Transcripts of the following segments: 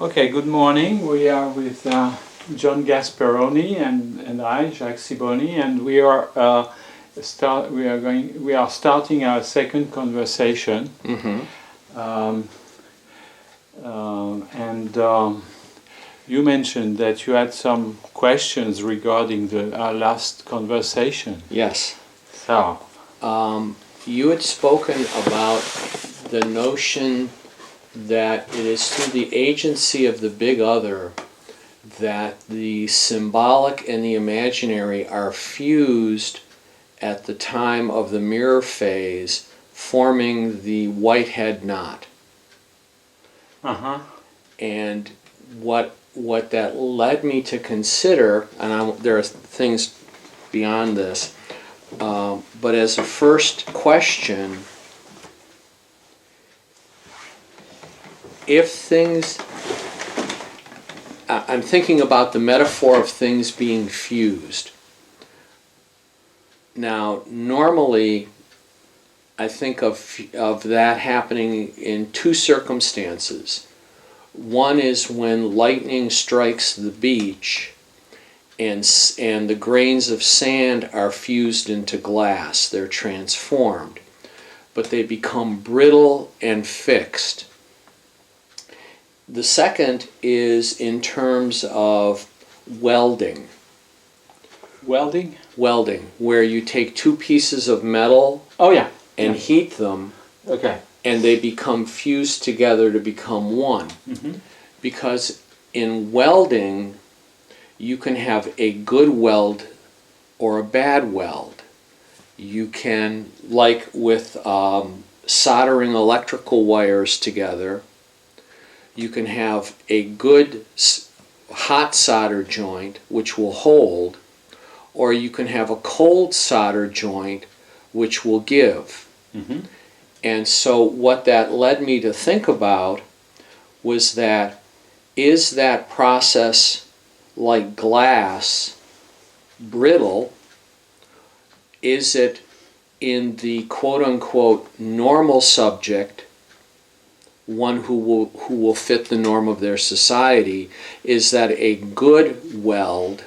Okay, good morning. We are with John Gasperoni and I, Jacques Siboni, and we are starting our second conversation. Mm-hmm. You mentioned that you had some questions regarding our last conversation. Yes. So, you had spoken about the notion that it is through the agency of the big other that the symbolic and the imaginary are fused at the time of the mirror phase, forming the Whitehead knot. And what that led me to consider, and there are things beyond this, but as a first question, if things, I'm thinking about the metaphor of things being fused. Now, normally, I think of that happening in two circumstances. One is when lightning strikes the beach and the grains of sand are fused into glass. They're transformed, but they become brittle and fixed. The second is in terms of welding. welding? Welding, where you take two pieces of metal and heat them, and they become fused together to become one. Mm-hmm. Because in welding, you can have a good weld or a bad weld. You can, like with soldering electrical wires together, you can have a good hot solder joint which will hold, or you can have a cold solder joint which will give. Mm-hmm. And so what that led me to think about was that, is that process like glass brittle? Is it in the quote-unquote normal subject, one who will fit the norm of their society? Is that a good weld?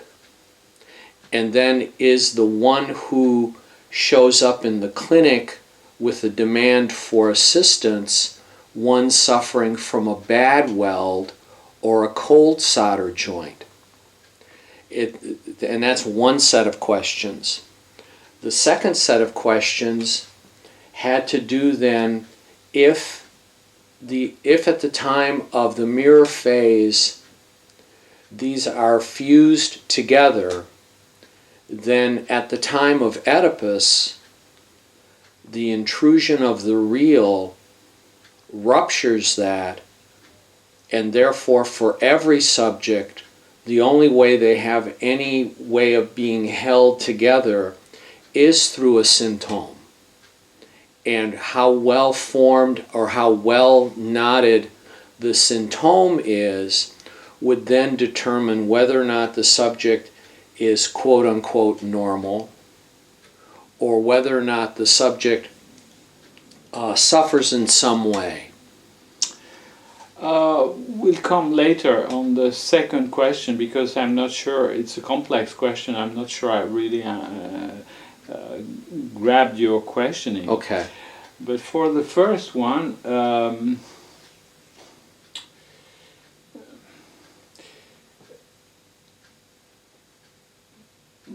And then is the one who shows up in the clinic with a demand for assistance one suffering from a bad weld or a cold solder joint? And that's one set of questions. The second set of questions had to do then, if at the time of the mirror phase these are fused together, then at the time of Oedipus, the intrusion of the real ruptures that, and therefore for every subject, the only way they have any way of being held together is through a symptom. And how well formed or how well knotted the symptom is would then determine whether or not the subject is quote-unquote normal, or whether or not the subject suffers in some way. We'll come later on the second question, because I'm not sure, it's a complex question. I'm not sure I really grabbed your questioning. Okay. But for the first one,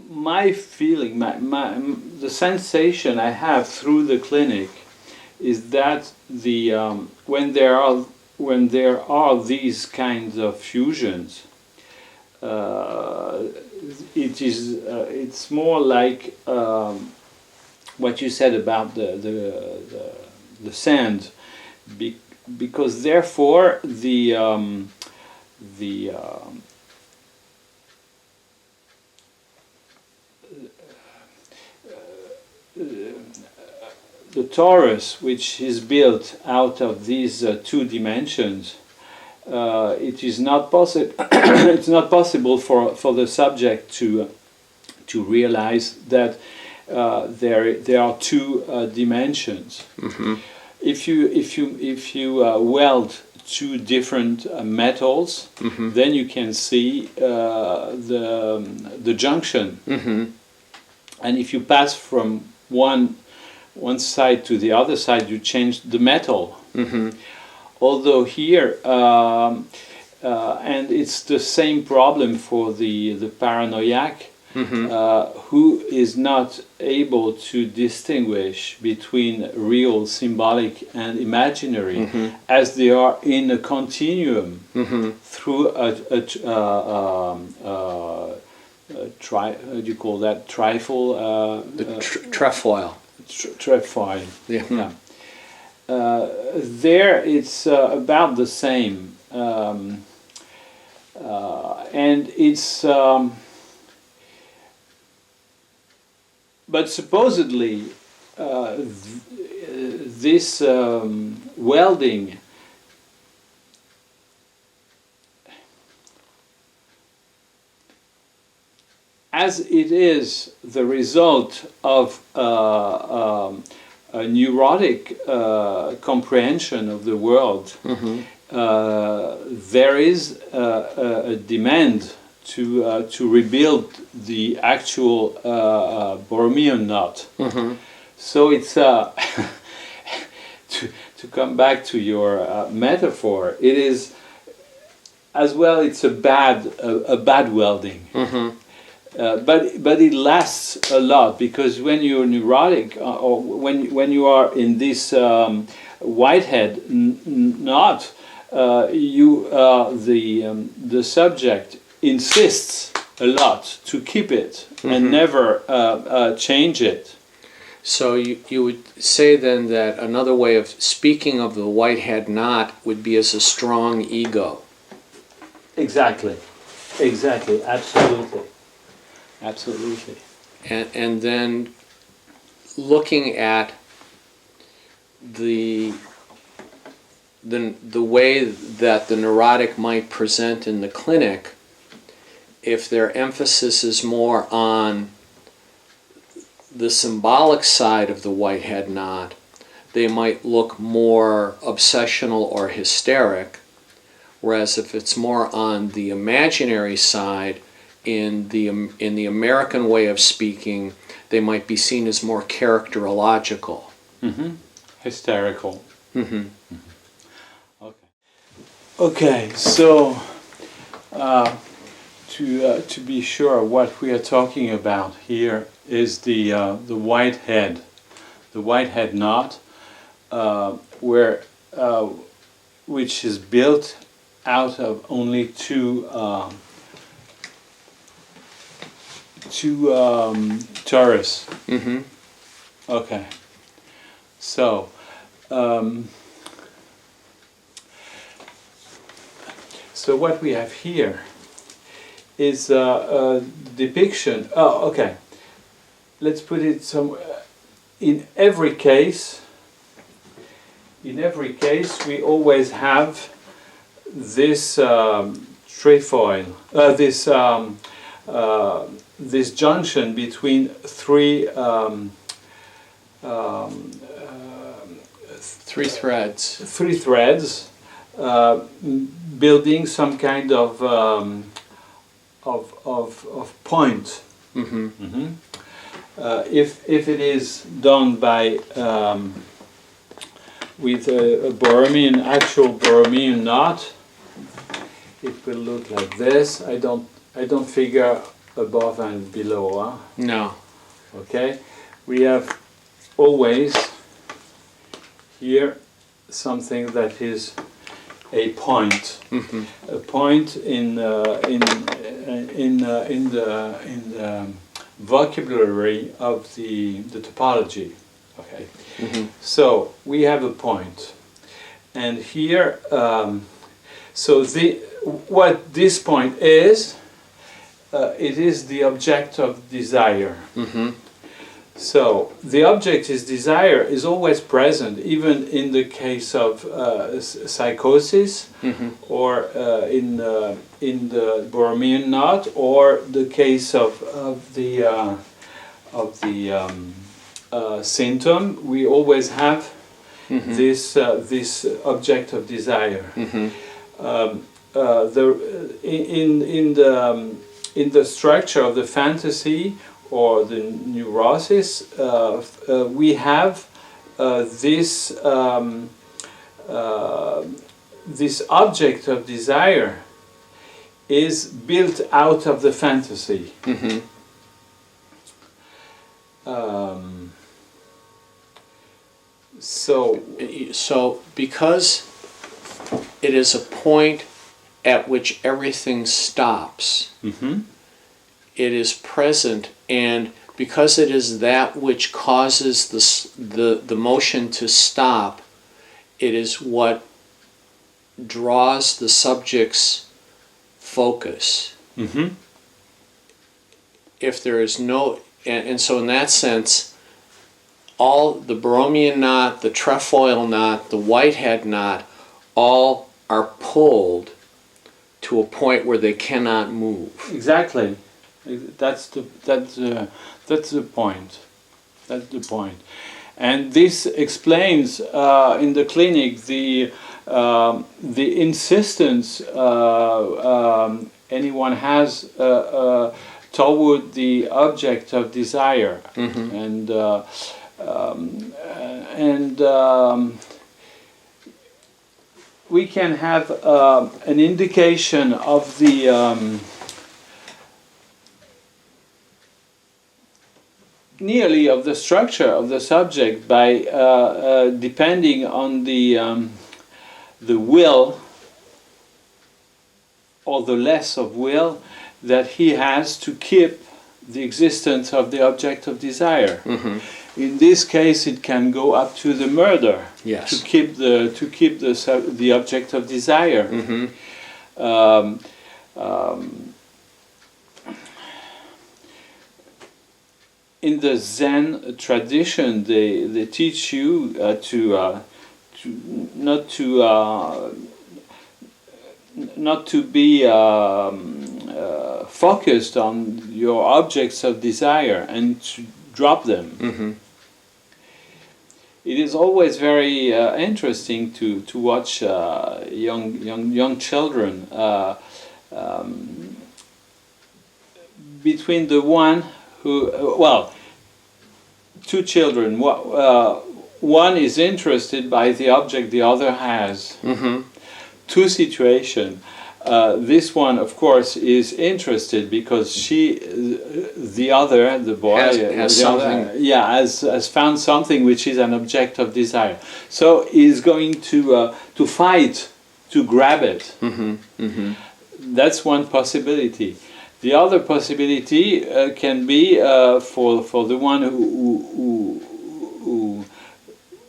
my feeling, the sensation I have through the clinic is that when there are these kinds of fusions, it's more like what you said about the sand, because therefore the torus, which is built out of these two dimensions, it is not possible. It's not possible for the subject to realize that there are two dimensions. Mm-hmm. If you weld two different metals, then you can see the junction. And if you pass from one side to the other side, you change the metal. Although here, and it's the same problem for the paranoiac, who is not able to distinguish between real, symbolic, and imaginary, as they are in a continuum through how do you call that? Trifle? Trefoil. Trefoil. Yeah. There it's about the same. And it's... but supposedly this welding as it is the result of a neurotic comprehension of the world, there is a demand to rebuild the actual Borromean knot. So it's to come back to your metaphor. It is as well. It's a bad welding. But it lasts a lot, because when you're neurotic or when you are in this Whitehead knot, the subject insists a lot to keep it and never change it. So you would say then that another way of speaking of the Whitehead knot would be as a strong ego. Exactly, absolutely. Absolutely. And then looking at the way that the neurotic might present in the clinic, if their emphasis is more on the symbolic side of the Whitehead knot, they might look more obsessional or hysteric, whereas if it's more on the imaginary side, in the American way of speaking, they might be seen as more characterological. Hysterical. Okay, so to be sure, what we are talking about here is the Whitehead knot, which is built out of only two torus. Okay, so so what we have here is a depiction. Oh, okay. Let's put it somewhere. In every case, we always have this trefoil, this junction between three threads, building some kind of point. If it is done by with a Borromean, actual Borromean knot, it will look like this. I don't figure above and below. Huh? No. Okay. We have always here something that is a point. A point in the vocabulary of the topology. Okay. So we have a point, and here, so what this point is, it is the object of desire. So the object is desire is always present, even in the case of psychosis, or in the Borromean knot, or the case of the symptom. We always have this object of desire. In the structure of the fantasy or the neurosis, we have this this object of desire is built out of the fantasy. So because it is a point at which everything stops, it is present, and because it is that which causes the motion to stop, it is what draws the subject's focus. If there is no, and so in that sense, all the Bromian knot, the trefoil knot, the Whitehead knot, all are pulled to a point where they cannot move. Exactly. That's the point. That's the point. And this explains in the clinic the insistence anyone has toward the object of desire, and we can have an indication of the nearly of the structure of the subject by depending on the will or the less of will that he has to keep the existence of the object of desire. In this case, it can go up to the murder to keep the object of desire. In the Zen tradition, they teach you not to be focused on your objects of desire and to drop them. It is always very interesting to watch young children between the one who, two children. One is interested by the object the other has. Two situations. This one, of course, is interested because the other, the boy, has something. Has found something which is an object of desire. So he's going to fight to grab it. That's one possibility. The other possibility can be for the one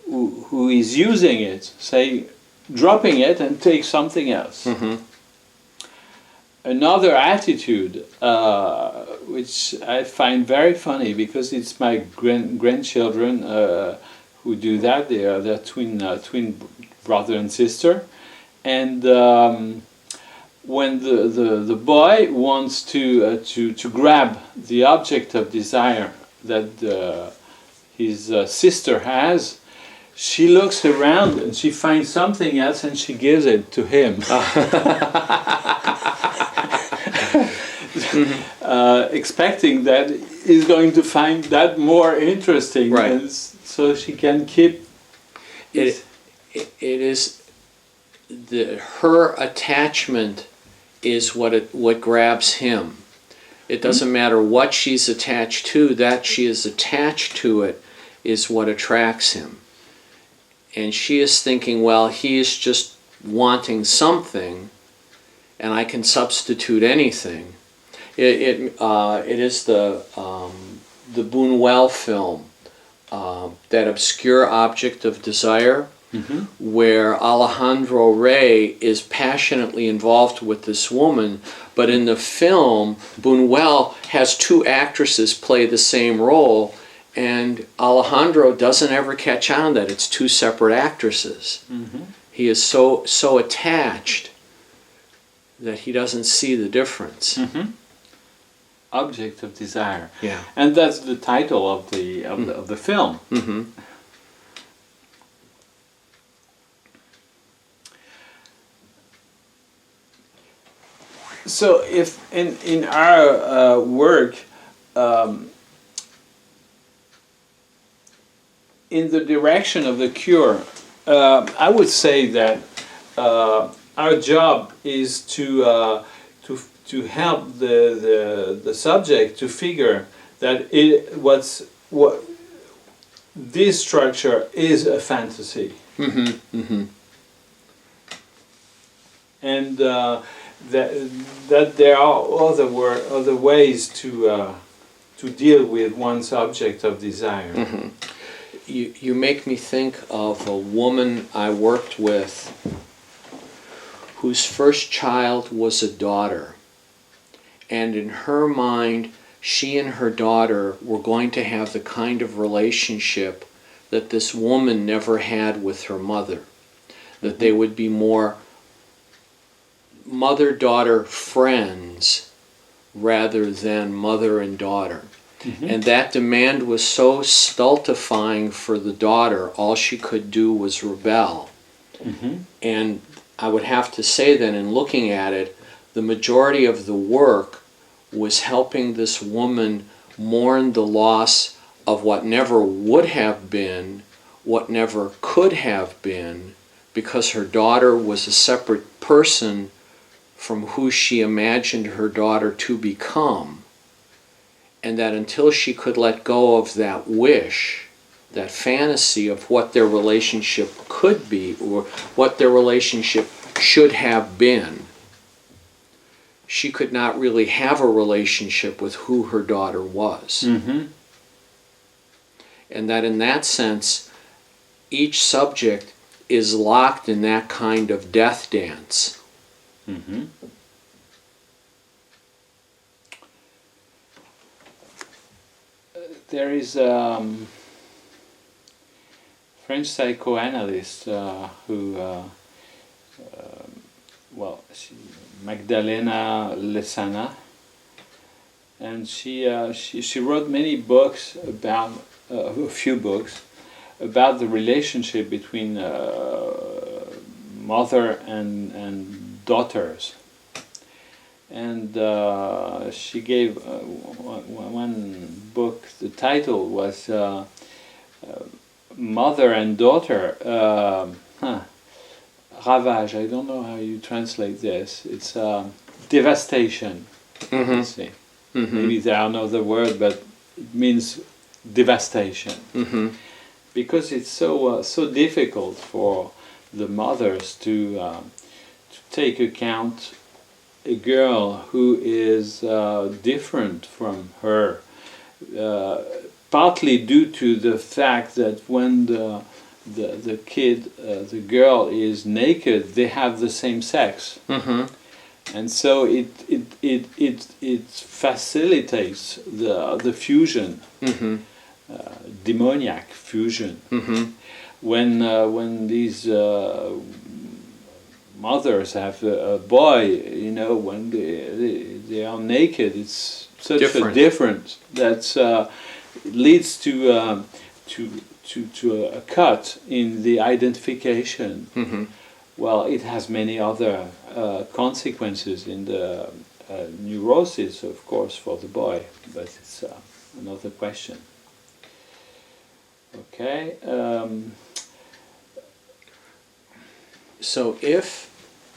who is using it, say, dropping it and take something else. Another attitude, which I find very funny because it's my grandchildren who do that. They're twin brother and sister, and when the boy wants to grab the object of desire that his sister has, she looks around and she finds something else and she gives it to him. Expecting that he's going to find that more interesting, right? And so she can keep. It is her attachment is what grabs him. It doesn't matter what she's attached to. That she is attached to it is what attracts him. And she is thinking, well, he is just wanting something, and I can substitute anything. It is the Buñuel film, that obscure object of desire, where Alejandro Rey is passionately involved with this woman, but in the film, Buñuel has two actresses play the same role, and Alejandro doesn't ever catch on that it's two separate actresses. He is so attached that he doesn't see the difference. Object of desire. Yeah. And that's the title of the film. So if in our work, in the direction of the cure, I would say that our job is to help the subject to figure that what this structure is a fantasy. Mm-hmm. Mm-hmm. And that there are other ways to deal with one's object of desire. Mm-hmm. You make me think of a woman I worked with whose first child was a daughter, and in her mind she and her daughter were going to have the kind of relationship that this woman never had with her mother, that they would be more mother-daughter friends rather than mother and daughter. Mm-hmm. And that demand was so stultifying for the daughter, all she could do was rebel. Mm-hmm. And I would have to say then, in looking at it, the majority of the work was helping this woman mourn the loss of what never would have been, what never could have been, because her daughter was a separate person from who she imagined her daughter to become. And that until she could let go of that wish, that fantasy of what their relationship could be or what their relationship should have been, she could not really have a relationship with who her daughter was. Mm-hmm. And that in that sense, each subject is locked in that kind of death dance. Mm-hmm. There is French psychoanalyst who, Magdalena Lesana, and she wrote many books about a few books about the relationship between mother and daughters. And she gave one book, the title was Mother and Daughter, Ravage, I don't know how you translate this. It's devastation, mm-hmm. let's see. Mm-hmm. Maybe there are no other word, but it means devastation. Mm-hmm. Because it's so difficult for the mothers to take account a girl who is different from her, partly due to the fact that when the girl is naked, they have the same sex, mm-hmm. and so it facilitates the fusion, mm-hmm. Demoniac fusion, mm-hmm. when these mothers have a boy, when they are naked, it's such a difference that leads to a cut in the identification. Mm-hmm. Well, it has many other consequences in the neurosis, of course, for the boy, but it's another question. Okay. So if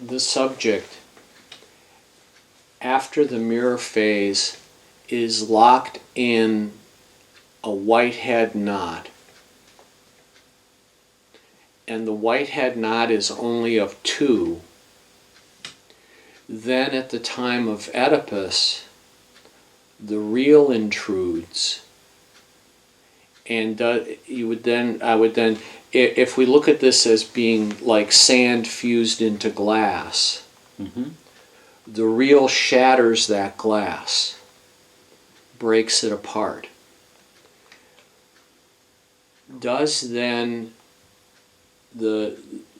the subject, after the mirror phase, is locked in a Whitehead knot, and the Whitehead knot is only of two, then at the time of Oedipus, the real intrudes. And I would then, if we look at this as being like sand fused into glass, mm-hmm. the real shatters that glass, breaks it apart. Does then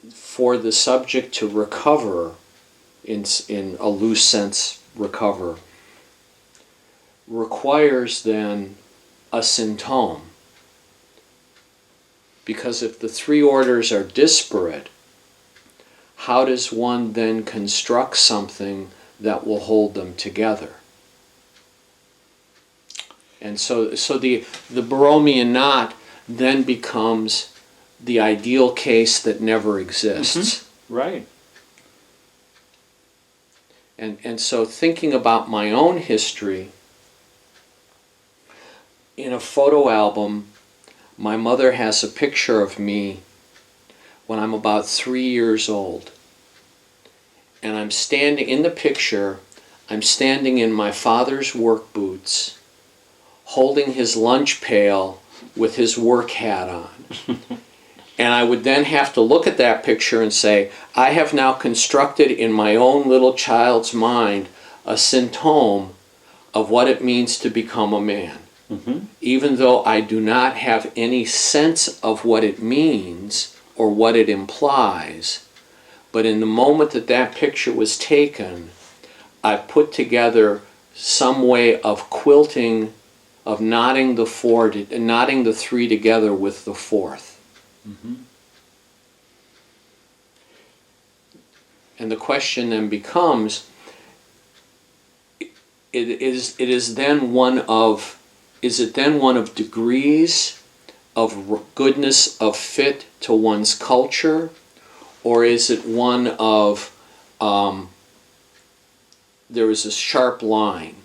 for the subject to recover, in a loose sense recover, requires then a symptom. Because if the three orders are disparate, how does one then construct something that will hold them together. And so the Borromean knot then becomes the ideal case that never exists. Right. And so thinking about my own history, in a photo album, my mother has a picture of me when I'm about 3 years old. And I'm standing in the picture, I'm standing in my father's work boots, holding his lunch pail with his work hat on. And I would then have to look at that picture and say, I have now constructed in my own little child's mind a symptom of what it means to become a man. Even though I do not have any sense of what it means or what it implies, but in the moment that that picture was taken, I put together some way of quilting, of knotting the three together with the fourth. And the question then becomes, is it then one of degrees of goodness of fit to one's culture, or is it one of there is a sharp line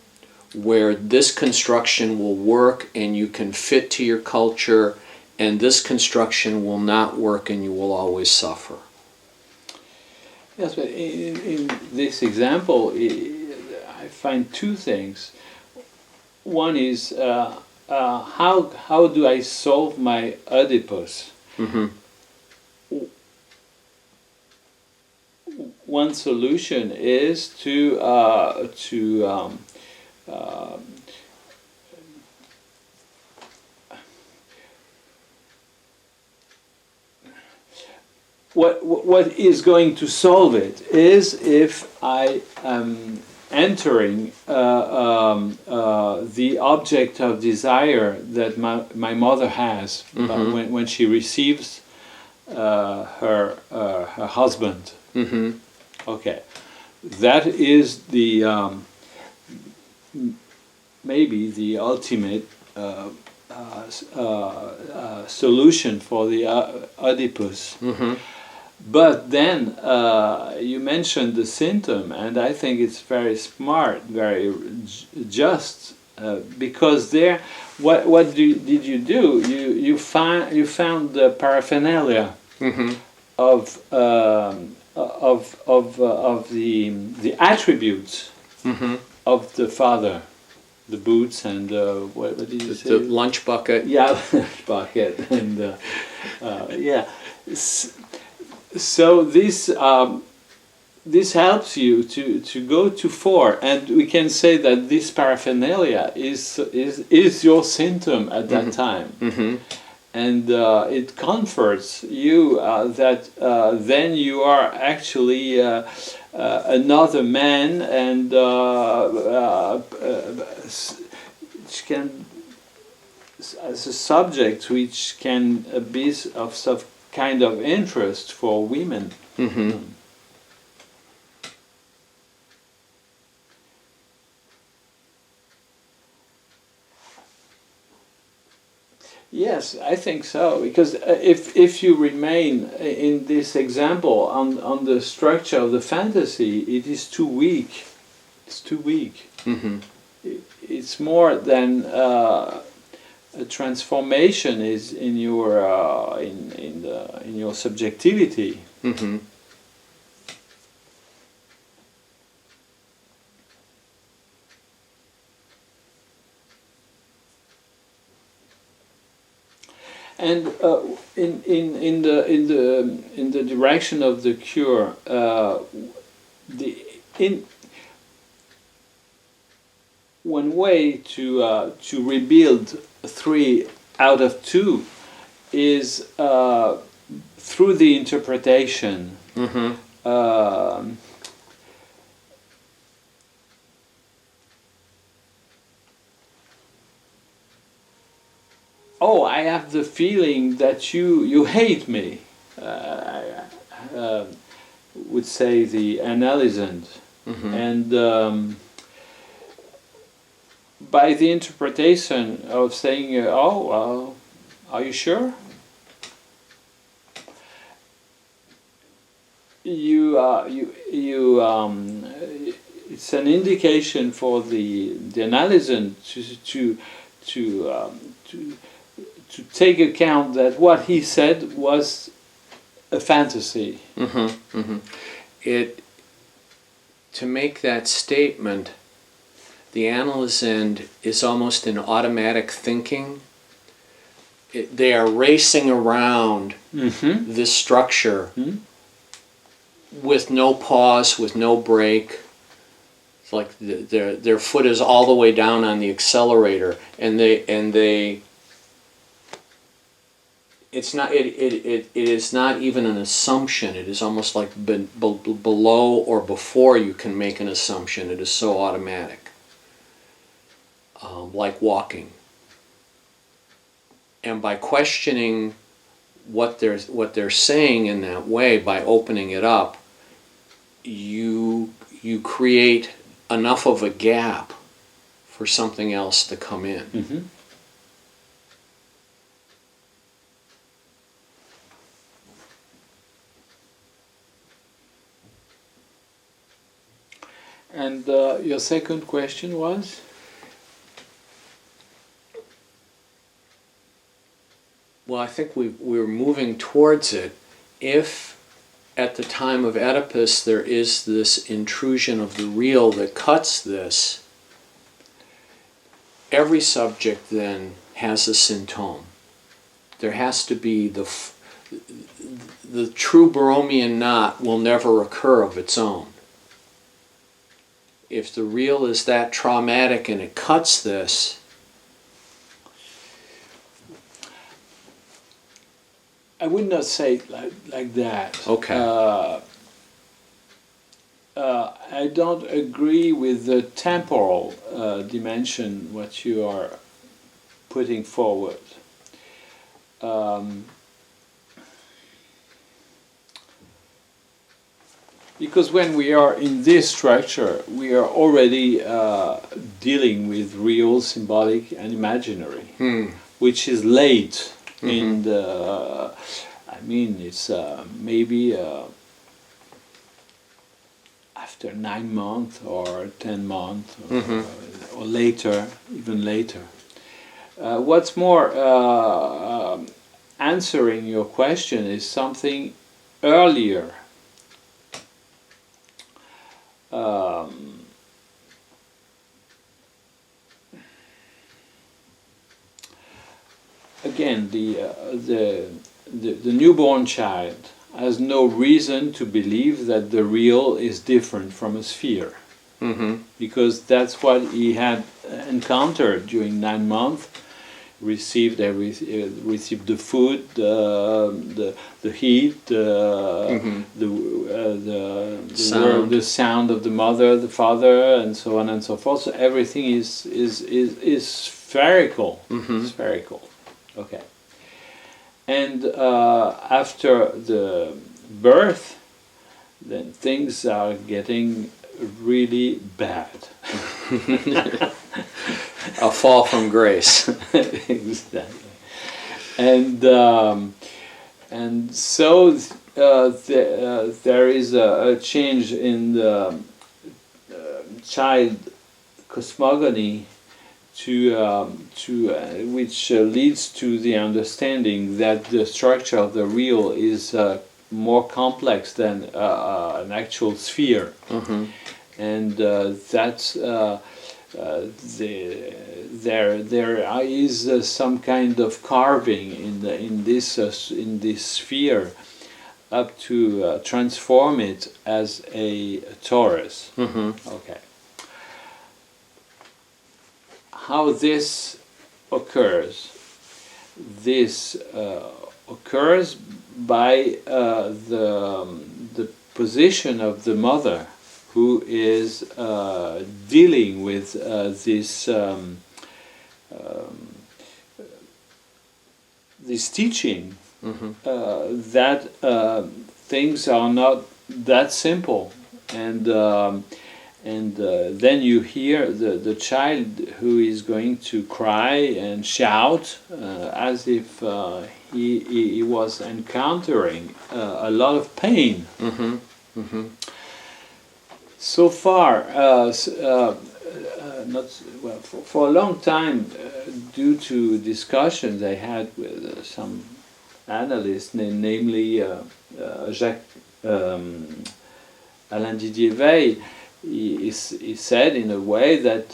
where this construction will work and you can fit to your culture, and this construction will not work and you will always suffer? Yes, but in this example, I find two things. One is how do I solve my Oedipus? One solution is to what is going to solve it is if I am entering the object of desire that my mother has when she receives her husband. Okay, that is the maybe the ultimate solution for the Oedipus. But then you mentioned the symptom, and I think it's very smart, very just, because there, what did you do? You found the paraphernalia of the attributes of the father, the boots and what did you say? The lunch bucket. Yeah, lunch bucket, and yeah. So this helps you to go to 4, and we can say that this paraphernalia is your symptom at that time, and it comforts you that then you are actually another man, and which can, as a subject which can be of some kind of interest for women. Yes, I think so, because if you remain in this example on the structure of the fantasy, it is too weak. It's too weak. It's more than a transformation is in your in your subjectivity. And in the direction of the cure, one way to rebuild 3 out of 2 is through the interpretation. Oh, I have the feeling that you hate me, would say the analysand. And by the interpretation of saying, "Oh, well, are you sure?" It's an indication for the analysand to take account that what he said was a fantasy. To make that statement, the analysand is almost in automatic thinking. They are racing around this structure with no pause, with no break. It's like their foot is all the way down on the accelerator, and it's not. It is not even an assumption. It is almost like below or before you can make an assumption. It is so automatic, like walking. And by questioning what they're saying in that way, by opening it up, you create enough of a gap for something else to come in. And your second question was? Well, I think we're moving towards it. If at the time of Oedipus there is this intrusion of the real that cuts this, every subject then has a symptom. There has to be the true Borromean knot will never occur of its own. If the real is that traumatic and it cuts this, I would not say it like that. Okay. I don't agree with the temporal dimension, what you are putting forward. Because when we are in this structure, we are already dealing with real, symbolic, and imaginary, which is late in the. I mean, it's maybe after 9 months or 10 months or later, even later. What's more, answering your question is something earlier. Again, the newborn child has no reason to believe that the real is different from a sphere, because that's what he had encountered during 9 months. Received the food, the heat, the sound of the mother, the father, and so on and so forth. So everything is spherical. Spherical. Okay. And after the birth, then things are getting really bad. A fall from grace. Exactly. And so there is a change in the child cosmogony which leads to the understanding that the structure of the real is more complex than an actual sphere, and that's there is some kind of carving in this sphere up to transform it as a torus. Okay. How this occurs? This occurs by the position of the mother, who is dealing with this teaching that things are not that simple, and And then you hear the child who is going to cry and shout as if he was encountering a lot of pain. Mm-hmm. Mm-hmm. So far, not well for a long time, due to discussions I had with some analysts, namely Jacques, Alain Didier Veil. He said in a way that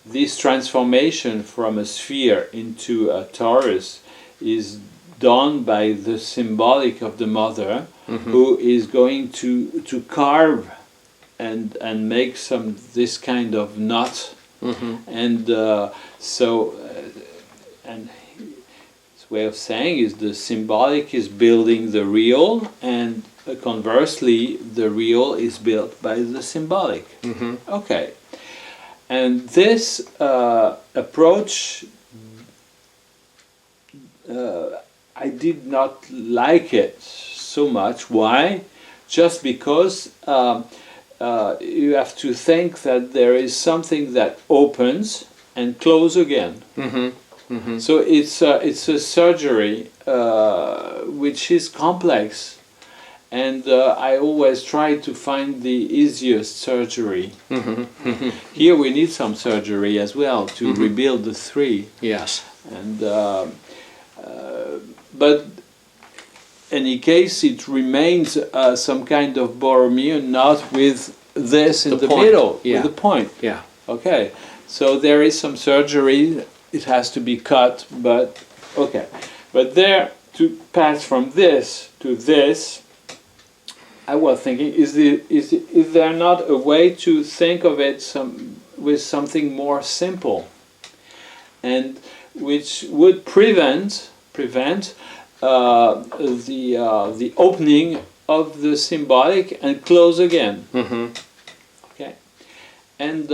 this transformation from a sphere into a torus is done by the symbolic of the mother, mm-hmm. who is going to carve and make this kind of knot, mm-hmm. and and his way of saying is the symbolic is building the real, and conversely the real is built by the symbolic. Mm-hmm. Okay, and this approach I did not like it so much. Why? Just because you have to think that there is something that opens and closes again. Mm-hmm. Mm-hmm. So it's a surgery which is complex, and I always try to find the easiest surgery. Mm-hmm. Mm-hmm. Here we need some surgery as well to mm-hmm. rebuild the three. Yes. And but in any case, it remains some kind of Borromean knot with this in the middle, yeah. with the point. Yeah. Okay, so there is some surgery. It has to be cut, but okay. But there, to pass from this to this, I was thinking: is there not a way to think of it with something more simple, and which would prevent the opening of the symbolic and close again. Mm-hmm. Okay, and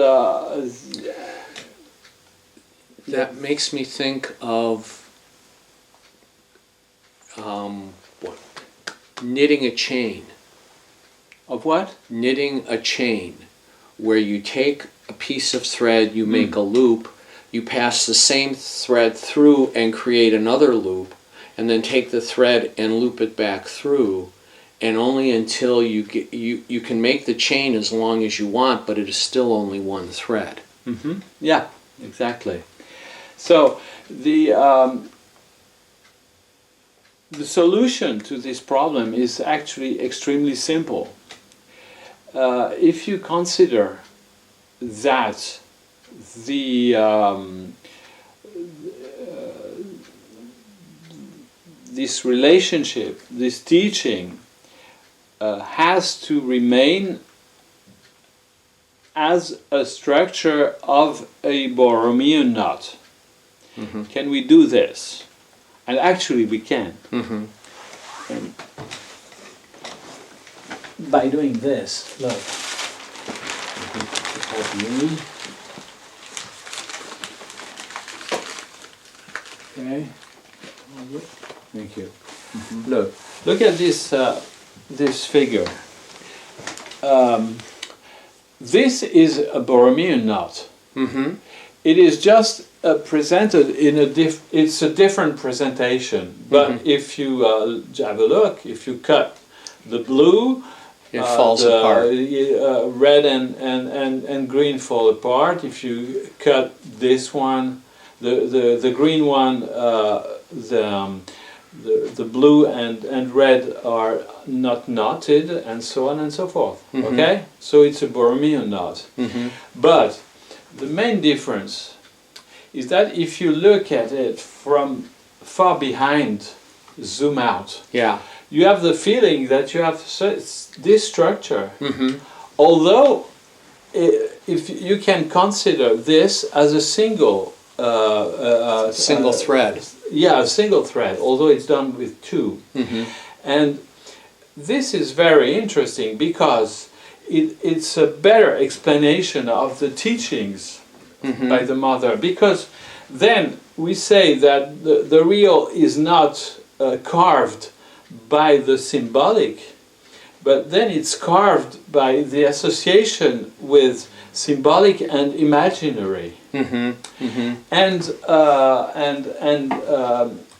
that makes me think of knitting a chain. Of what? Knitting a chain, where you take a piece of thread, you make a loop, you pass the same thread through and create another loop, and then take the thread and loop it back through, and only until you can make the chain as long as you want, but it is still only one thread. Mm-hmm. Yeah, exactly. So the solution to this problem is actually extremely simple. If you consider that this relationship, this teaching, has to remain as a structure of a Borromean knot. Mm-hmm. Can we do this? And actually we can. Mm-hmm. And by doing this, look. Okay. Thank you. Mm-hmm. Look at this this figure. This is a Borromean knot. Mm-hmm. It is just presented in it's a different presentation. But mm-hmm. if you have a look, if you cut the blue, it falls apart. Red and green fall apart. If you cut this one, the green one, the blue and red are not knotted, and so on and so forth. Mm-hmm. Okay, so it's a Borromean knot. Mm-hmm. But the main difference is that if you look at it from far behind, zoom out. Yeah. You have the feeling that you have this structure, mm-hmm. although if you can consider this as a single thread. Yeah, a single thread, although it's done with two. Mm-hmm. And this is very interesting because it's a better explanation of the teachings mm-hmm. by the mother, because then we say that the real is not carved by the symbolic, but then it's carved by the association with symbolic and imaginary. And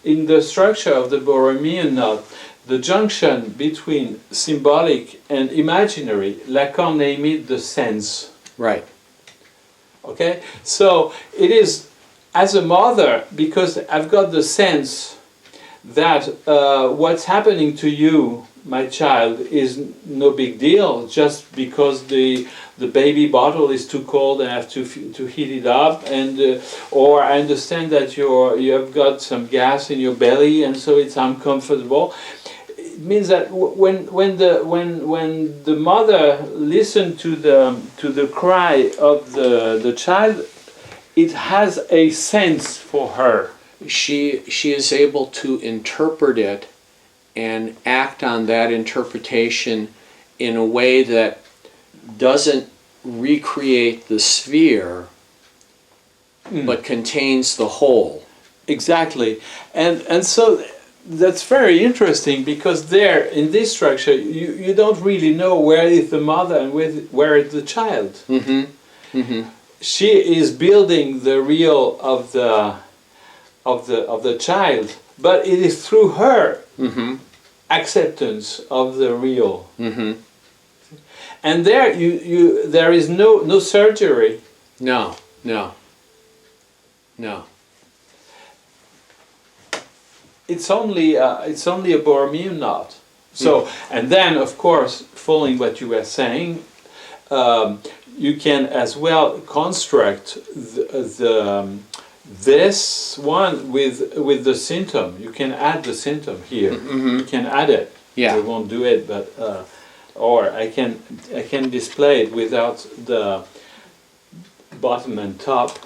in the structure of the Borromean knot, the junction between symbolic and imaginary, Lacan named it the sense. Right. Okay? So it is, as a mother, because I've got the sense that what's happening to you, my child, is no big deal, just because the baby bottle is too cold and I have to heat it up, and or I understand that you have got some gas in your belly and so it's uncomfortable. It means that when the mother listens to the cry of the child, it has a sense for her. She is able to interpret it and act on that interpretation in a way that doesn't recreate the sphere, but contains the whole. Exactly, and so that's very interesting, because there in this structure you don't really know where is the mother and where is the child. She is building the real of the child, but it is through her acceptance of the real. And there there is no surgery. No. It's only a Borromean knot. So, and then of course, following what you were saying, you can as well construct this one with the symptom. You can add the symptom here. You can add it. Yeah. We won't do it, but or I can display it without the bottom and top.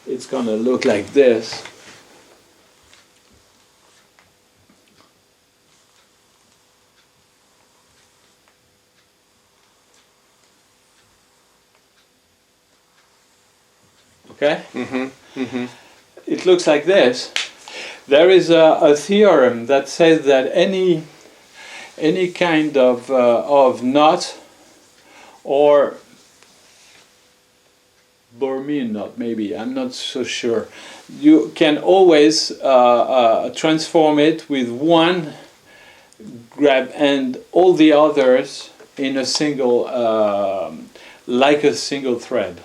It's gonna look like this. Okay? It looks like this. There is a theorem that says that any kind of knot, or Borromean knot maybe, I'm not so sure, you can always transform it with one grab and all the others in a single, like a single thread.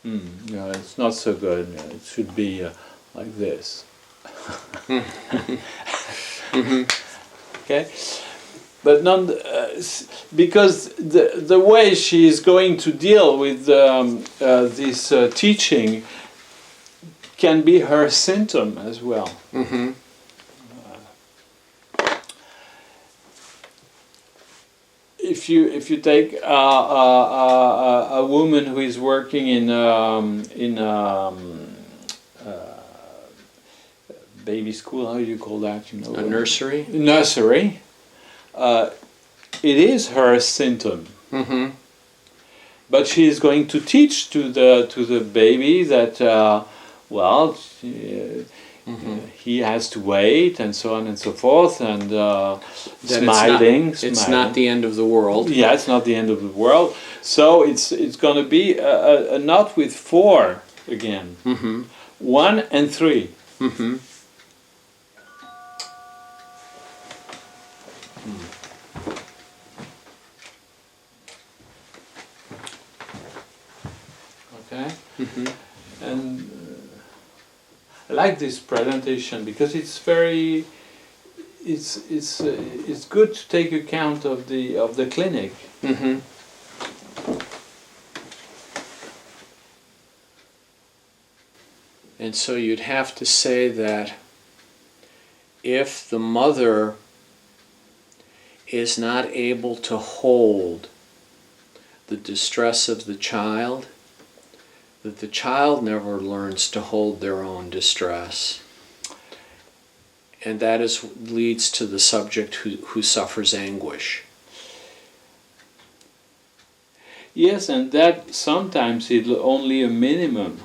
No, it's not so good. It should be like this. Okay, but because the way she is going to deal with this teaching can be her symptom as well. If you take a woman who is working in baby school, how do you call that? You know, A nursery. Nursery. It is her symptom. But she is going to teach to the baby that he has to wait, and so on and so forth, and smiling. It's not the end of the world. Yeah, it's not the end of the world. So it's going to be a knot with 4 again. 1 and 3. Okay. And I like this presentation because it's very. It's good to take account of the clinic. And so you'd have to say that if the mother is not able to hold the distress of the child, that the child never learns to hold their own distress. And that leads to the subject who suffers anguish. Yes, and that sometimes is only a minimum,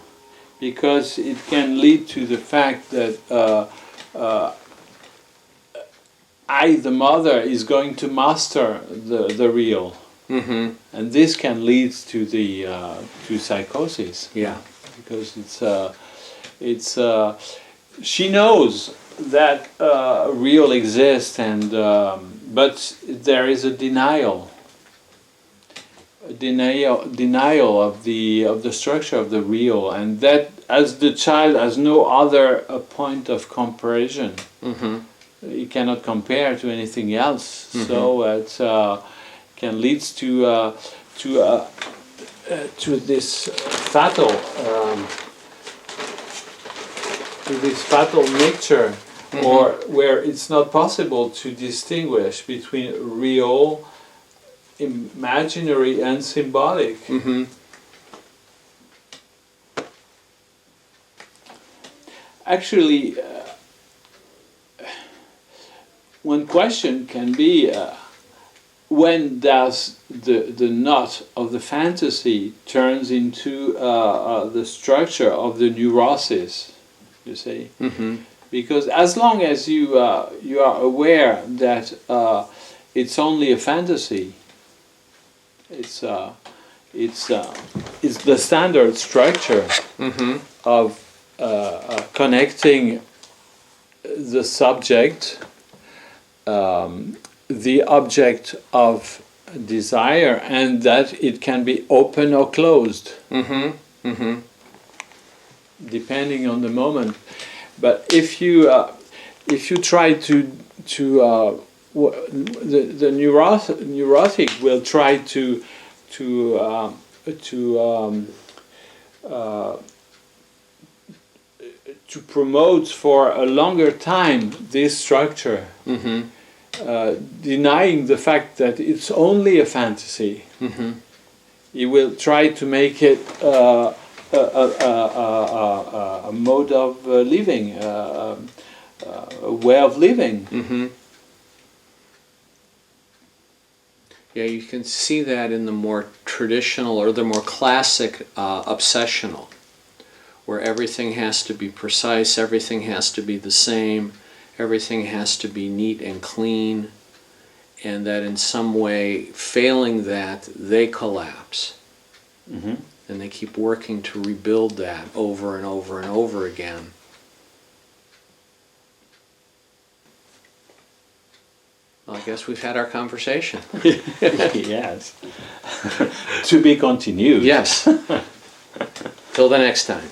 because it can lead to the fact that I, the mother, is going to master the real, and this can lead to the to psychosis. Yeah. Because she knows that real exists, and but there is a denial of the structure of the real, and that as the child has no other point of comparison. It cannot compare to anything else, so it can lead to this fatal nature, or where it's not possible to distinguish between real, imaginary, and symbolic. Actually, one question can be, when does the knot of the fantasy turns into the structure of the neurosis, you see? Because as long as you are aware that it's only a fantasy, it's the standard structure of connecting the subject, the object of desire, and that it can be open or closed, depending on the moment. But if you try to the neurotic will try to promote for a longer time this structure, denying the fact that it's only a fantasy. He will try to make it a mode of living, a way of living. Yeah, you can see that in the more traditional or the more classic obsessional, where everything has to be precise, everything has to be the same, everything has to be neat and clean, and that in some way, failing that, they collapse. And they keep working to rebuild that over and over and over again. Well, I guess we've had our conversation. Yes. To be continued. Yes. Till the next time.